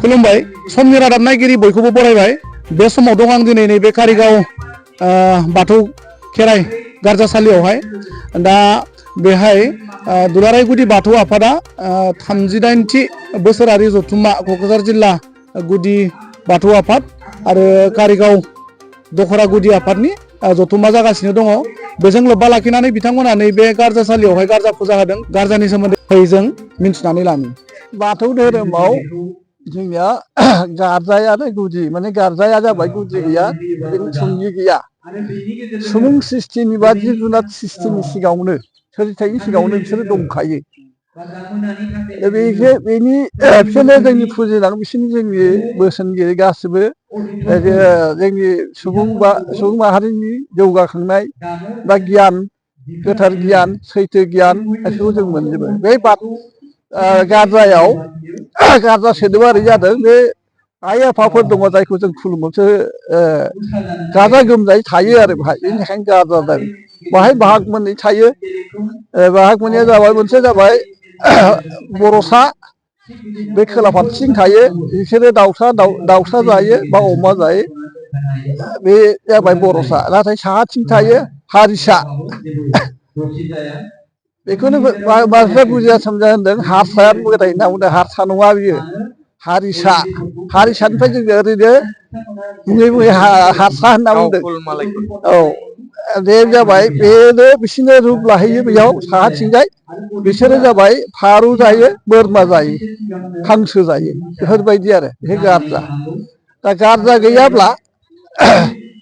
खुलुमबाय समनि रादाब नायगिरि बयखौबो बरायबाय बे समाव दं आं दिनै नैबे कारिगाव बाथौ खेराइ गारजासालियावहाय दा बेहाय दुलाराय गुदि बाथौ आफादा 38थि बोसोरारि जथुम्मा क'क्राझार जिल्ला गुदि बाथौ आफाद आरो कारिगाव दखरा गुदि आफादनि जथुम्मा जागासिनो दङ बेजों लोब्बा लाखिनानै बिथांमोना नैबे गारजासालियावहाय गारजा फुजा होदों गारजानि सोमोन्दै जों मिन्थिनानै लानि बाथौ धोरोमाव जोंनिया गारजायानो गुदि माने गारजाया जाबाय गुदि गैया बेनि थुंगि गैया सुबुं सृष्टिनि बा जिब जुनार सृष्टिनि सिगाङावनो सोरजिथायनि सिगाङावनो बिसोरो दंखायो बेनि बिसोरनो जोंनि फुजिनां बिसोरनि जोंनि बोसोनगिरि गासिबो जोंनि सुबुं माहारिनि जौगाखांनाय बा गियान गोथार गियान सैथो गियान बेफोरखौ जों मोनजोबो बे गारजायाव गारजा सोदोबारि जादों बे आइ आफाफोर दङ जायखौ जों खुलुमोसो गाजा गोमजायै थायो आरो बेहाय बेनि थाखायनो गारजा जादों बाहाय बाहाग मोननै थायो बाहाग मोननैया जाबाय मोनसे जाबाय बर'सा बे खोला फारसेथिं थायो बिसोरो दाउसा जायो बा अमा जायो बे जाबाय बर'सा नाथाय साहाथिं थायो हारिसा बेखौनो मानसिफ्रा बुजिया सोमजा होनदों हारसाया मोदाय होनना बुंदों हारसा नङा बियो हारिसानिफ्राय जोङो ओरैनो बुङै हारसा होनना बुंदों औ बे जाबाय बेनो बिसोरनो रुप लाहैयो बेयाव साहाथिंजाय बिसोरो जाबाय फारौ जायो बोरमा जायो हांसो जायो बेफोरबायदि आरो बे गारजा दा गारजा गैयाब्ला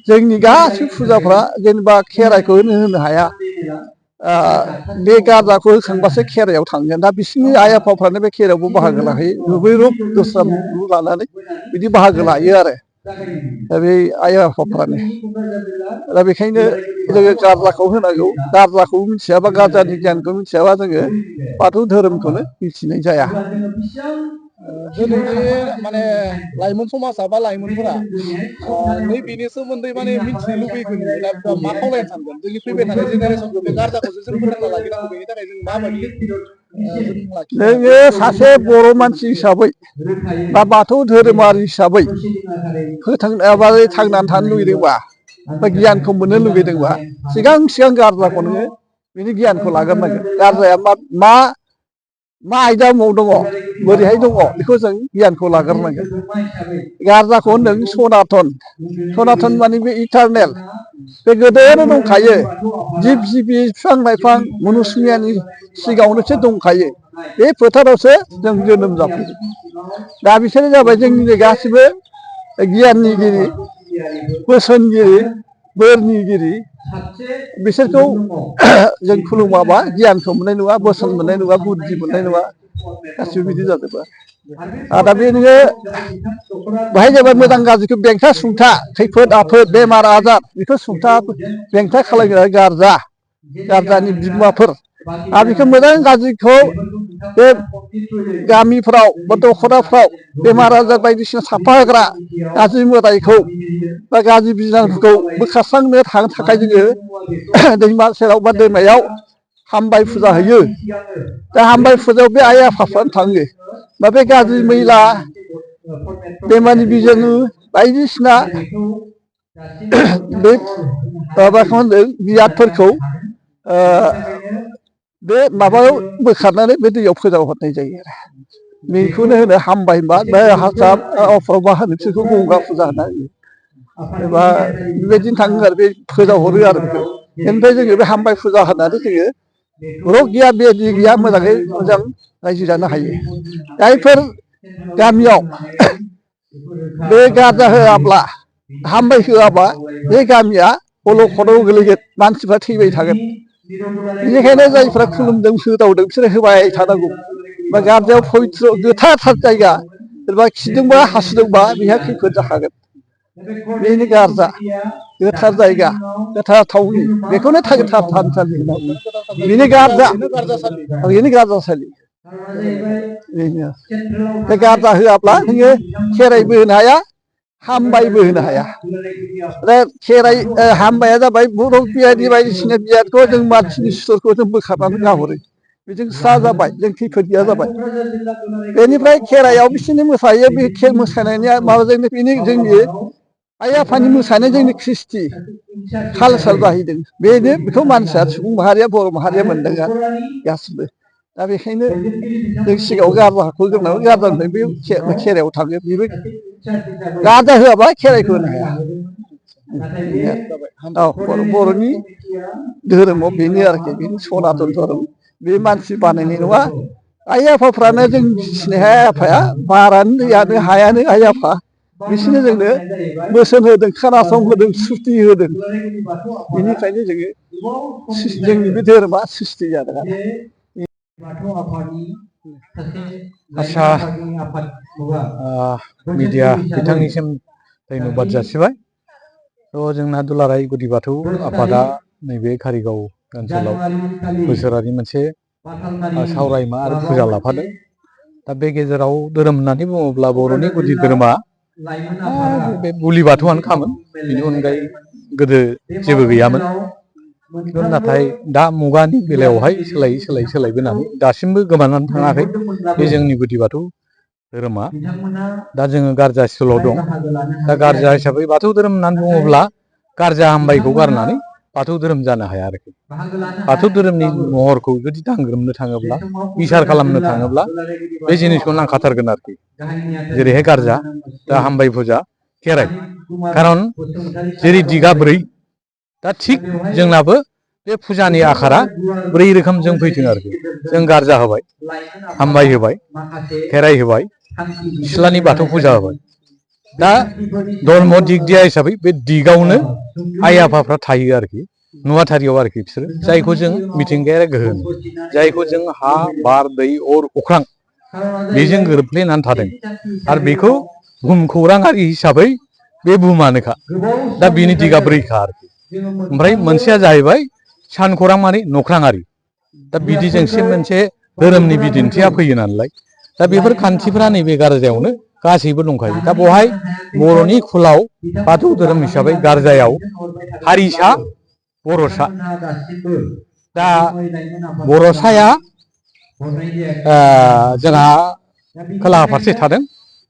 जोंनि गासैबो फुजाफ्रा जेनेबा खेराइखौ होनो हाया बे गारजाखौ होखांबासो खेराइयाव थांगोन दा बिसोरनि आइ आफाफ्रानो बे खेराइयावबो बाहागो लाहैयो रुबै रुप दस्रा रुप लानानै बिदि बाहागो लायो आरो दा बे आइ आफाफ्रानो दा बेखायनो जोङो गारजाखौ होनांगौ गारजाखौ मिथियाबा गारजानि गियानखौ मिथियाबा जोङो बाथौ धोरोमखौनो मिथिनाय जाया दिनैनि माने लाइमोन समाजा बा लाइमोनफोरा नैबेनि सोमोन्दै माने मिथिनो लुबैगोन दा मा खावलायनो सानगोन जोंनि फैबाय थानाय जेनेरेसनखौ बे गारजाखौसो जों फोथांना लाखिनांगौ बेनि थाखाय जों माबायदि जोङो सासे बर' मानसि हिसाबै बा बाथौ धोरोमारि हिसाबै थांनानै थानो लुगैदोंबा बा गियानखौ मोननो लुगैदोंबा सिगां गारजाखौ नोङो बिनि गियानखौ लाग्रोनांगोन गारजाया मा आयदा दङ बोरैहाय दङ बेखौ जों गियानखौ लाग्रोनांगोन गारजाखौ होनदों सनातन माने बे इटारनेल बे गोदोनो दंखायो जिब जिबि बिफां लाइफां मुनुसुमियानि सिगाङावनोसो दंखायो बे फोथारावसो जों जोनोम जाफैदों दा बिसोरो जाबाय जोंनि गासिबो गियाननिगिरि बोसोनगिरि बोरनिगिरि बिसोरखौ जों खुलुमाबा गियानखौ मोननाय नङा बोसोन मोननाय नङा बुद्धि मोननाय नङा गासिबो बिदि जाजोबो दा बे नोङो बाहाय जाबाय मोजां गाज्रिखौ बेंथा सुंथा खैफोद आफोद बेमार आजार बेखौ सुंथा बेंथा खालामग्रा गारजानि बिगोमाफोर आरो बेखौ मोजां गाज्रिखौ बे गामिफ्राव बा दख'राफ्राव बेमार आजार बायदिसिना साफा होग्रा गाज्रि मोदायखौ बा गाज्रि बिजानुफोरखौ बोखारस्रांनो थांनो थाखाय जोङो दैमा सेराव बा दैमायाव हामबाय फुजा होयो दा हामबाय फुजायाव बे आइ आफाफ्रानो थाङो बा बे गाज्रि मैला बेमारनि बिजानु बायदिसिना बे माबाखौ होनदों बियादफोरखौ बे माबायाव बोखारनानै बे दैयाव फोजावहरनाय जायो आरो बेखौनो होनो हामबाय होनबा बे हारसाफ्राव मा होनो बिसोरखौ गंगा फुजा होना होयो एबा बेबायदिनो थाङो आरो बे फोजावहरो आरो बेखौ बेनिफ्राय जोङो बे हामबाय फुजा होनानै जोङो रग गैया बेदि गैया मोजाङै मोजां रायजो जानो हायो जायफोर गामियाव बे गारजा होआब्ला हामबाय होआबा बे गामिया अलखदाव गोलैगोन मानसिफ्रा थैबाय थागोन बेनिखायनो जायफ्रा खुलुमदों होदावदों बिसोरो होबाय थानांगौ बा गारजायाव पबित्र गोथार जायगा सोरबा खिदोंबा हासुदोंबा बेहा खैफोद जाखागोन बेनो गारजा गोथार जायगा गोथार थावनि बेखौनो गोथार थानसालि होनना बुङो बेनो गारजासालि बेनो बे गारजा होआब्ला नोङो खेराइबो होनो हाया हामबायबो होनो हाया खेराइ हामबाया जाबाय बर' बियादनि बायदिसिना बियादखौ जों मानसिनि सुथुरखौ जों बोखारनानै गाहरो बेजों स्रा जाबाय जों खैफोद गैया जाबाय बेनिफ्राय खेराइयाव बिसोरनि मोसायो बे मोसानायनि माबाजोंनो बेनि जोंनि आइ आफानि मोसानाय जोंनि कृष्टि कालसार जाहैदों बेनो बेखौ मानसिया सुबुं माहारिया बर' माहारिया मोनदों आरो गासिबो दा बेखायनो जों सिगाङाव गारजाखौ जोंनाव गारजानिफ्राय बे खेराइयाव थाङो बेबो गारजा होआबा खेराइखौ होनो हाया औ बर'नि धोरोमाव बेनो आरोखि बेनो सनातन धोरोम बे मानसि बानायनाय नङा आइ आफाफ्रानो जों सिनाय आइ आफाया बारानो दैयानो हायानो आइ आफा बिसोरनो जोंनो बोसोन होदों खोनासंहोदों सुति होदों बेनिखायनो जोङो जोंनि बे धोरोमा सृष्टि जादों आरो आसा मिडिया बिथांनिसिम धन्यबाद जासिबाय थ' जोंना दुलाराय गुदि बाथौ आफादा नैबे कारिगाव ओनसोलाव बोसोरारि मोनसे सावरायमा आरो फुजा लाफादों दा बे गेजेराव धोरोम होननानै बुङोब्ला बर'नि गुदि धोरोमा बे बुलि बाथौआनो खामोन बेनि अनगायै गोदो जेबो गैयामोन नाथाय दा मुगानि बेलायावहाय सोलायबोनानै दासिमबो गोमानानै थाङाखै बे जोंनि गुदि बाथौ धोरोमा दा जोङो गारजा स्कुलाव दं दा गारजा हिसाबै बाथौ धोरोम होननानै बुङोब्ला गारजा हामबायखौ गारनानै बाथौ धोरोम जानो हाया आरोखि बाथौ धोरोमनि महरखौ जुदि दांग्रोमनो थाङोब्ला बिसार खालामनो थाङोब्ला बे जिनिसखौ नांखाथारगोन आरोखि जेरैहाय गारजा दा हामबाय फुजा खेराइ खारन जेरै दिगा 4 दा थिग जोंनाबो बे फुजानि आखारा 4 रोखोम जों फैथों आरोखि जों गारजा होबाय हामबाय होबाय खेराइ होबाय सिथ्लानि बाथौ फुजा होबाय दा धर्म दिग दिया हिसाबै बे दिगावनो आइ आफाफ्रा थायो आरोखि नुवाथारियाव आरोखि बिसोरो जायखौ जों मिथिंगायारि गोहो जायखौ जों हा बार दै अर अख्रां बेजों गोरोबफ्लेनानै थादों आरो बेखौ भुमखौराङारि हिसाबै बे बुहुमानोखा दा बेनि दिगा 4खा आरोखि ओमफ्राय मोनसेया जाहैबाय सानखौरां माने नख्राङारि दा बिदिजोंसो मोनसे धोरोमनि बिदिन्थिया फैयो नालाय दा बेफोर खान्थिफ्रा नैबे गारजायावनो गासैबो दंखायो दा बेवहाय बर'नि खुलाव बाथौ धोरोम हिसाबै गारजायाव हारिसा बर'सा दा बर'साया जोंहा खोला फारसे थादों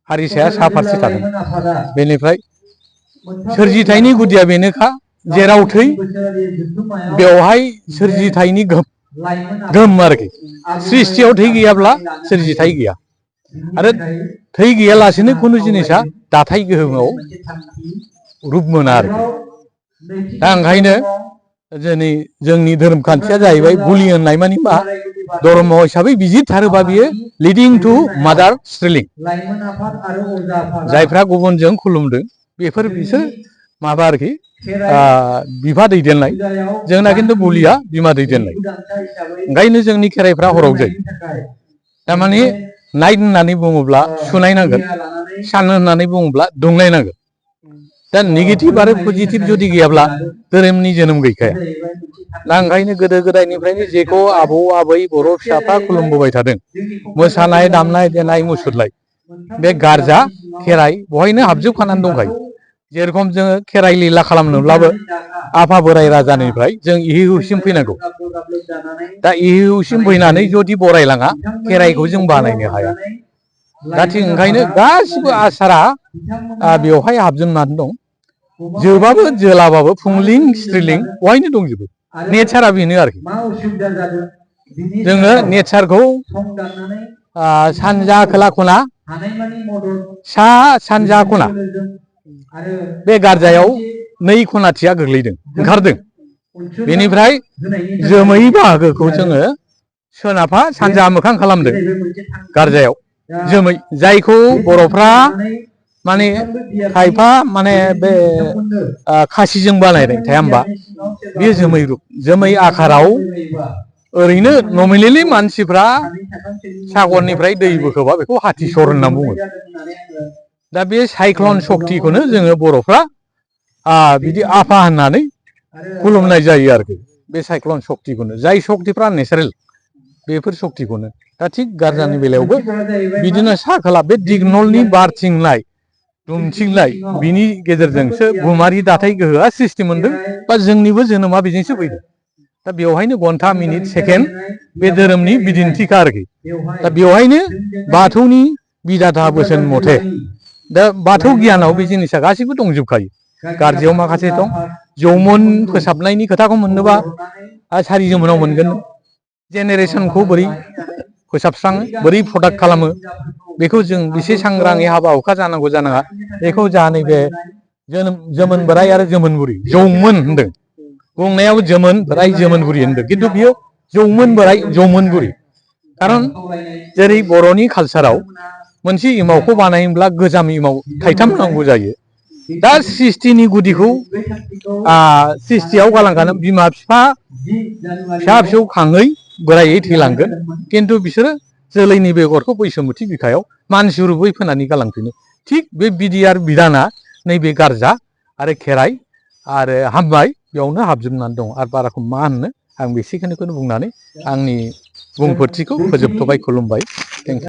हारिसाया सा फारसे थादों बेनिफ्राय सोरजिथायनि गुदिया बेनोखा जेराव थै बेवहाय सोरजिथायनि गोहोम आरोखि सृष्टियाव थै गैयाब्ला सोरजिथाय गैया आरो थै गैयालासेनो खुनु जिनिसा दाथाय गोहोमाव रुप मोना आरोखि दा ओंखायनो जोंनि धोरोम खान्थिया जाहैबाय बुलि होननाय मानि मा धर्म हिसाबै बिजिरथारोबा बियो लिडिं टु मादार स्ट्रिलिं जायफ्रा गुबुनजों खुलुमदों बिसोर माबा आरोखि बिफा दैदेननाय जोंना खिन्थु बुलिया बिमा दैदेननाय ओंखायनो जोंनि खेराइफ्रा हराव जायो थारमाने नाइट होननानै बुङोब्ला सुनाय नांगोन सान होननानै बुङोब्ला दुंनाय नांगोन दा नेगेटिभ आरो पजिटिभ जुदि गैयाब्ला धोरोमनि जोनोम गैखाया दा ओंखायनो गोदो गोदायनिफ्रायनो जेखौ आबौ आबै बर' फिसाफ्रा खुलुमबोबाय थादों मोसानाय दामनाय देनाय मुसुरनाय बे गारजा खेराइ बहायनो हाबजोबखानानै दंखायो जेरखम जोङो खेराइ लीला खालामनोब्लाबो आफा बोराइ राजानिफ्राय जों इहिउसिम फैनांगौ दा इहिउसिम फैनानै जुदि बरायलाङा खेराइखौ जों बानायनो हाया दा थिग ओंखायनो गासिबो आसारा बेवहाय हाबजोबनानै दं जोबाबो जोलाबाबो फुंलिं स्त्रिलिं बहायनो दंजोबो नेचारा बेनो आरोखि जोङो नेचारखौ सानजा खोला खना सा सानजा खना बे गारजायाव 2 खनाथिया गोग्लैदों ओंखारदों बेनिफ्राय जोमै बाहागोखौ जोङो सोनाबहा सानजा मोखां खालामदों गारजायाव जोमै जायखौ बर'फ्रा माने खायफा माने बे खासिजों बानायनाय थाया होमबा बेयो जोमै रुप जोमै आखाराव ओरैनो नमिनेलि मानसिफ्रा सागरनिफ्राय दै बोखोबा बेखौ हाथिसर होनना बुङो दा बे साइक्लन शक्तिखौनो जोङो बर'फ्रा बिदि आफा होननानै खुलुमनाय जायो आरोखि बे साइक्लन शक्तिखौनो जाय शक्तिफ्रा नेचारेल बेफोर शक्तिखौनो दा थिग गारजानि बेलायावबो बिदिनो सा खोला बे दिगनलनि बारथिंनाय दुमथिंनाय बिनि गेजेरजोंसो बुहुमारि दाथाय गोहोआ सृष्टि मोनदों बा जोंनिबो जोनोमा बेजोंसो फैदों दा बेवहायनो घन्टा मिनिट सेकेन्ड बे धोरोमनि बिदिन्थिखा आरोखि दा बेवहायनो बाथौनि बिदाथा बोसोन मथे दा बाथौ गियानाव बे जिनिसा गासैबो दंजोबखायो गारजायाव माखासे दं जौमोन फोसाबनायनि खोथाखौ मोननोबा सारि जौमोनाव मोनगोन जेनेरेसनखौ बोरै फोसाबस्राङो बोरै प्रडाक्ट खालामो बेखौ जों बेसे सांग्राङै हाबा हुखा जानांगौ जानाङा बेखौ जा नैबे जोमोन बोराइ आरो जोमोन बुरि जौमोन होनदों बुंनायाव जोमोन बोराइ जोमोन बुरि होनदों खिन्थु बियो जौमोन बोराइ जौमोन बुरि खारन जेरै बर'नि कालसाराव मोनसे एमावखौ बानायोब्ला गोजाम एमाव थाइथाम नांगौ जायो दा सृष्टिनि गुदिखौ सृष्टियाव गालांखानो बिमा बिफा फिसा फिसौ खाङै बोरायै थैलांगोन खिन्थु बिसोरो जोलैनि बेगरखौ बैसोमुथि बिखायाव मानसि रुपै फोनानै गालांफिनो थिग बे बिधि आरो बिधाना नैबे गारजा आरो खेराइ आरो हामबाय बेयावनो हाबजोबनानै दं आरो बाराखौ मा होननो आं बेसेखिनिखौनो बुंनानै आंनि बुंफोरथिखौ फोजोबथ'बाय खुलुमबाय थेंक इउ